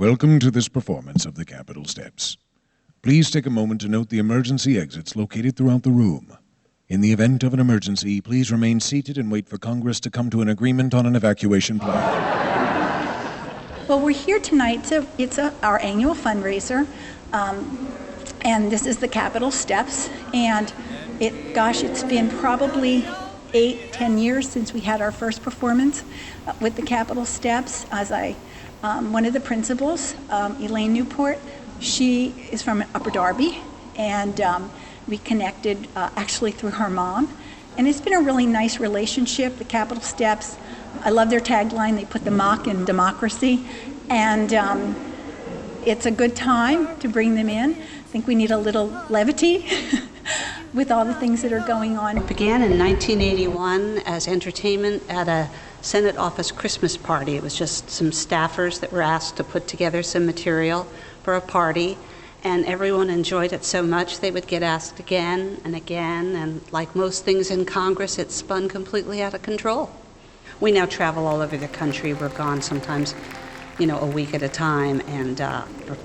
Welcome to this performance of the Capitol Steps. Please take a moment to note the emergency exits located throughout the room. In the event of an emergency, please remain seated and wait for Congress to come to an agreement on an evacuation plan. Well, we're here tonight. It's our annual fundraiser, and this is the Capitol Steps. And it's been probably 8-10 years since we had our first performance with the Capitol Steps. One of the principals, Elaine Newport, she is from Upper Darby, and we connected actually through her mom. And it's been a really nice relationship, the Capitol Steps. I love their tagline, they put the mock in democracy. And it's a good time to bring them in. I think we need a little levity with all the things that are going on. It began in 1981 as entertainment at a Senate office Christmas party. It was just some staffers that were asked to put together some material for a party, and everyone enjoyed it so much they would get asked again and again, and like most things in Congress, it spun completely out of control. We now travel all over the country. We're gone sometimes, a week at a time, and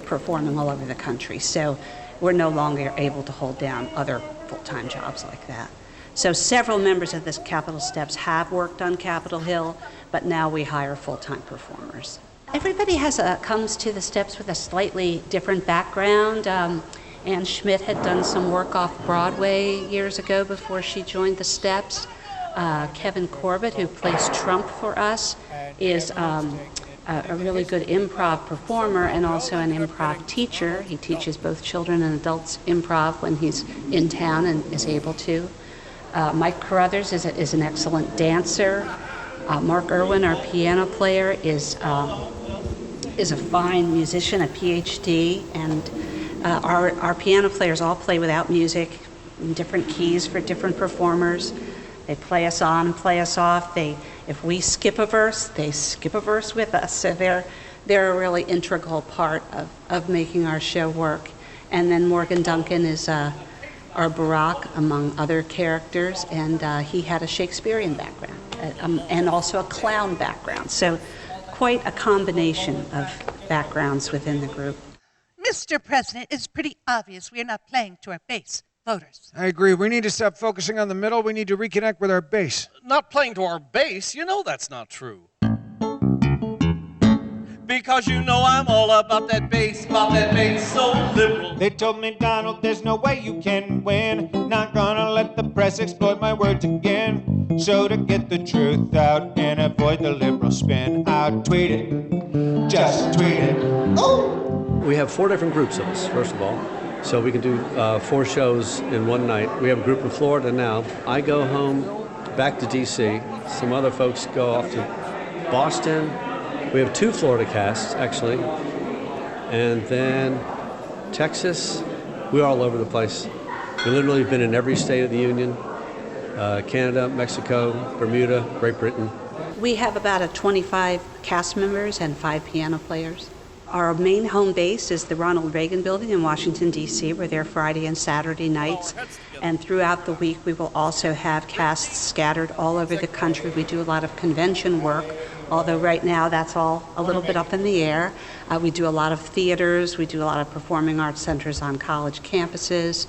performing all over the country. So we're no longer able to hold down other full-time jobs like that. So several members of this Capitol Steps have worked on Capitol Hill, but now we hire full-time performers. Everybody comes to the Steps with a slightly different background. Ann Schmidt had done some work off Broadway years ago before she joined the Steps. Kevin Corbett, who plays Troupe for us, is a really good improv performer and also an improv teacher. He teaches both children and adults improv when he's in town and is able to. Mike Carruthers is an excellent dancer. Mark Irwin, our piano player, is a fine musician, a PhD, and our piano players all play without music in different keys for different performers. They play us on, play us off. If we skip a verse, they skip a verse with us. So they're a really integral part of making our show work. And then Morgan Duncan is our Barack, among other characters, and he had a Shakespearean background and also a clown background. So quite a combination of backgrounds within the group. Mr. President, it's pretty obvious we are not playing to our base voters. I agree. We need to stop focusing on the middle. We need to reconnect with our base. Not playing to our base? You know that's not true. Because I'm all about that bass so liberal. They told me, Donald, there's no way you can win. Not gonna let the press exploit my words again. So to get the truth out and avoid the liberal spin, I'll tweet it. Just tweet it. Oh! We have 4 different groups of us, first of all. So we can do 4 shows in one night. We have a group in Florida now. I go home, back to D.C. Some other folks go off to Boston. We have 2 Florida casts, actually. And then Texas. We're all over the place. We've literally been in every state of the Union. Canada, Mexico, Bermuda, Great Britain. We have about 25 cast members and 5 piano players. Our main home base is the Ronald Reagan Building in Washington, D.C. We're there Friday and Saturday nights. And throughout the week, we will also have casts scattered all over the country. We do a lot of convention work, although right now that's all a little bit up in the air. We do a lot of theaters. We do a lot of performing arts centers on college campuses.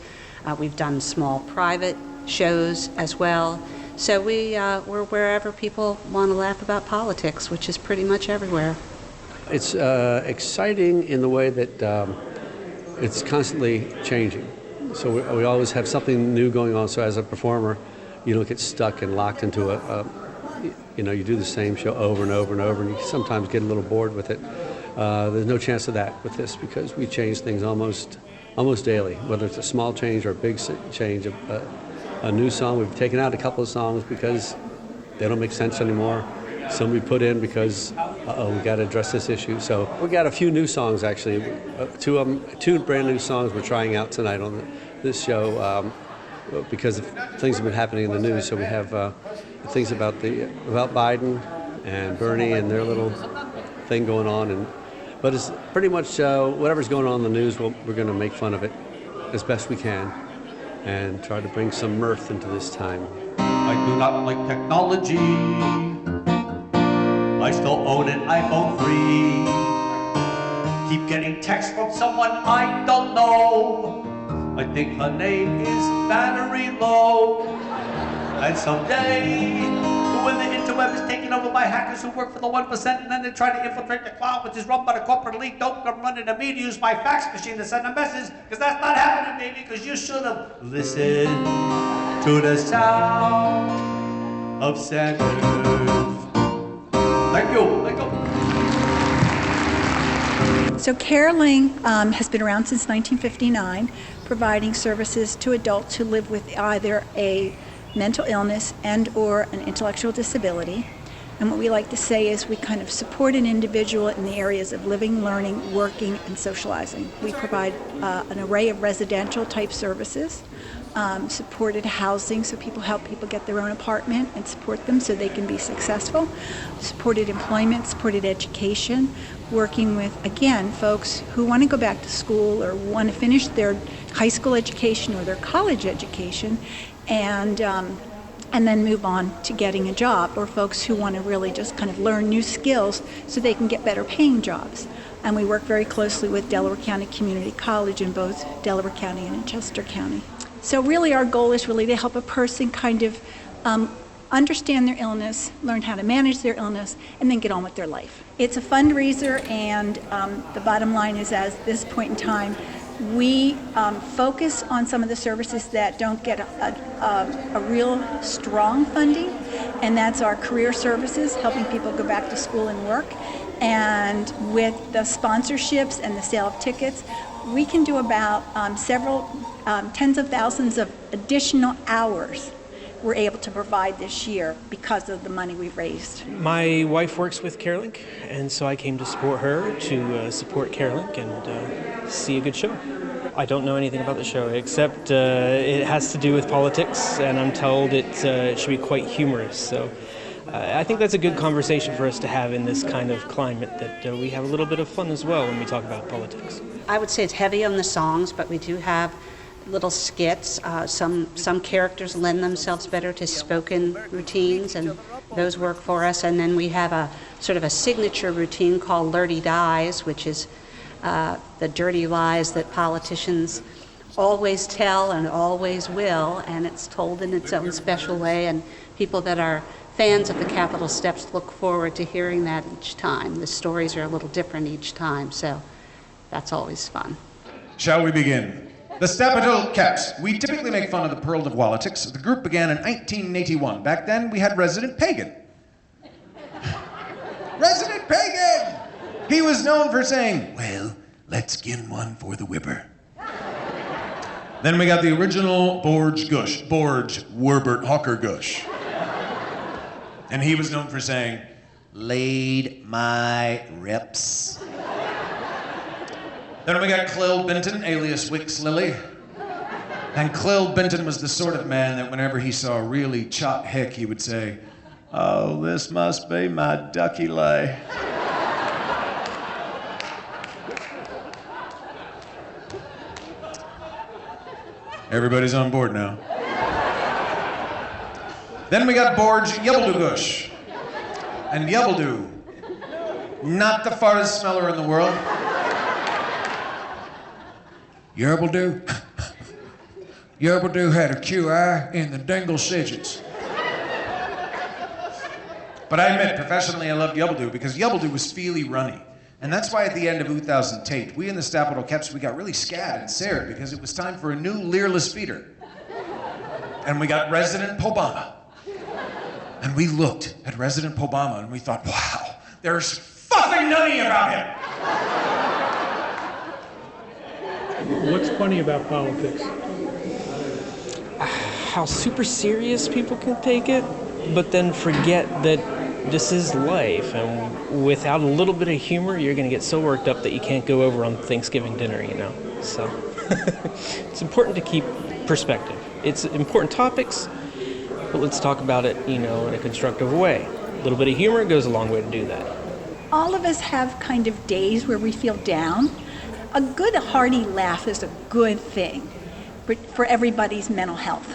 We've done small private shows as well. So we're wherever people want to laugh about politics, which is pretty much everywhere. It's exciting in the way that it's constantly changing. So we always have something new going on. So as a performer, you don't get stuck and locked into you do the same show over and over and over, and you sometimes get a little bored with it. There's no chance of that with this because we change things almost daily, whether it's a small change or a big change. A new song, we've taken out a couple of songs because they don't make sense anymore. Some we put in because, we got to address this issue. So we got a few new songs, actually. 2 brand new songs we're trying out tonight on this show because things have been happening in the news. So we have things about Biden and Bernie and their little thing going on. But it's pretty much whatever's going on in the news, we're going to make fun of it as best we can and try to bring some mirth into this time. I do not like technology. I still own an iPhone 3. Keep getting texts from someone I don't know. I think her name is Battery Low. And someday, when the interweb is taken over by hackers who work for the 1%, and then they try to infiltrate the cloud, which is run by the corporate elite, don't come running to me to use my fax machine to send a message, because that's not happening, baby, because you should have listened to the sound of Sanders. Thank you. Thank you. So Carelink has been around since 1959, providing services to adults who live with either a mental illness and or an intellectual disability. And what we like to say is we kind of support an individual in the areas of living, learning, working, and socializing. We provide an array of residential type services, supported housing, so help people get their own apartment and support them so they can be successful, supported employment, supported education, working with, again, folks who want to go back to school or want to finish their high school education or their college education and then move on to getting a job, or folks who want to really just kind of learn new skills so they can get better paying jobs. And we work very closely with Delaware County Community College in both Delaware County and in Chester County. So really our goal is really to help a person kind of understand their illness, learn how to manage their illness, and then get on with their life. It's a fundraiser, and the bottom line is, at this point in time, we focus on some of the services that don't get a real strong funding, and that's our career services, helping people go back to school and work. And with the sponsorships and the sale of tickets, we can do about several tens of thousands of additional hours we're able to provide this year because of the money we've raised. My wife works with Carelink, and so I came to support her, to support Carelink and see a good show. I don't know anything about the show except it has to do with politics, and I'm told it should be quite humorous. So I think that's a good conversation for us to have in this kind of climate, that we have a little bit of fun as well when we talk about politics. I would say it's heavy on the songs, but we do have little skits. Some characters lend themselves better to spoken routines, and those work for us. And then we have a sort of a signature routine called Lurdy Dies, which is the dirty lies that politicians always tell and always will, and it's told in its own special way, and people that are fans of the Capitol Steps look forward to hearing that each time. The stories are a little different each time, so that's always fun. Shall we begin? The Stapital Caps. We typically make fun of the Pearl of Politics. The group began in 1981. Back then, we had Resident Pagan. Resident Pagan! He was known for saying, "Well, let's gin one for the whipper." Then we got the original Borge Gush, Borge Werbert Hawker Gush. And he was known for saying, "Laid my reps." Then we got Clell Benton, alias Wicks Lily. And Clell Benton was the sort of man that whenever he saw a really chot hick, he would say, "Oh, this must be my ducky lay." Everybody's on board now. Then we got Borge Yebbledugush. And Yebbledu, not the farthest smeller in the world. Yerbledu? Yerbledu had a QI in the dingle digits. But I admit, professionally, I loved Yebbledu because Yebbledu was feely runny. And that's why at the end of 2008, we in the Stapital Caps, we got really scad and scared because it was time for a new leerless feeder. And we got Resident Pobama. And we looked at Resident Pobama and we thought, wow, there's fucking nothing about him. What's funny about politics? How super serious people can take it, but then forget that this is life, and without a little bit of humor, you're going to get so worked up that you can't go over on Thanksgiving dinner, you know. So it's important to keep perspective. It's important topics, but let's talk about it, you know, in a constructive way. A little bit of humor goes a long way to do that. All of us have kind of days where we feel down. A good hearty laugh is a good thing for everybody's mental health.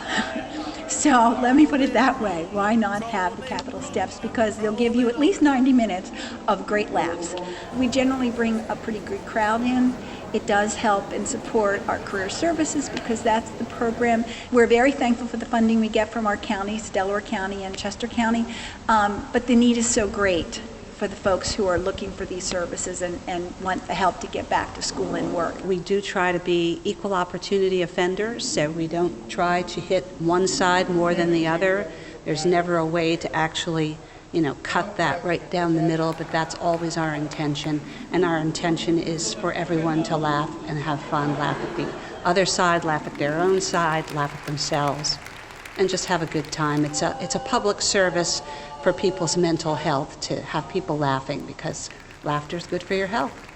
So let me put it that way. Why not have the Capitol Steps? Because they'll give you at least 90 minutes of great laughs. We generally bring a pretty good crowd in. It does help and support our career services because that's the program. We're very thankful for the funding we get from our counties, Delaware County and Chester County, but the need is so great for the folks who are looking for these services and want the help to get back to school and work. We do try to be equal opportunity offenders, so we don't try to hit one side more than the other. There's never a way to actually, cut that right down the middle, but that's always our intention. And our intention is for everyone to laugh and have fun, laugh at the other side, laugh at their own side, laugh at themselves, and just have a good time. It's a public service for people's mental health to have people laughing because laughter is good for your health.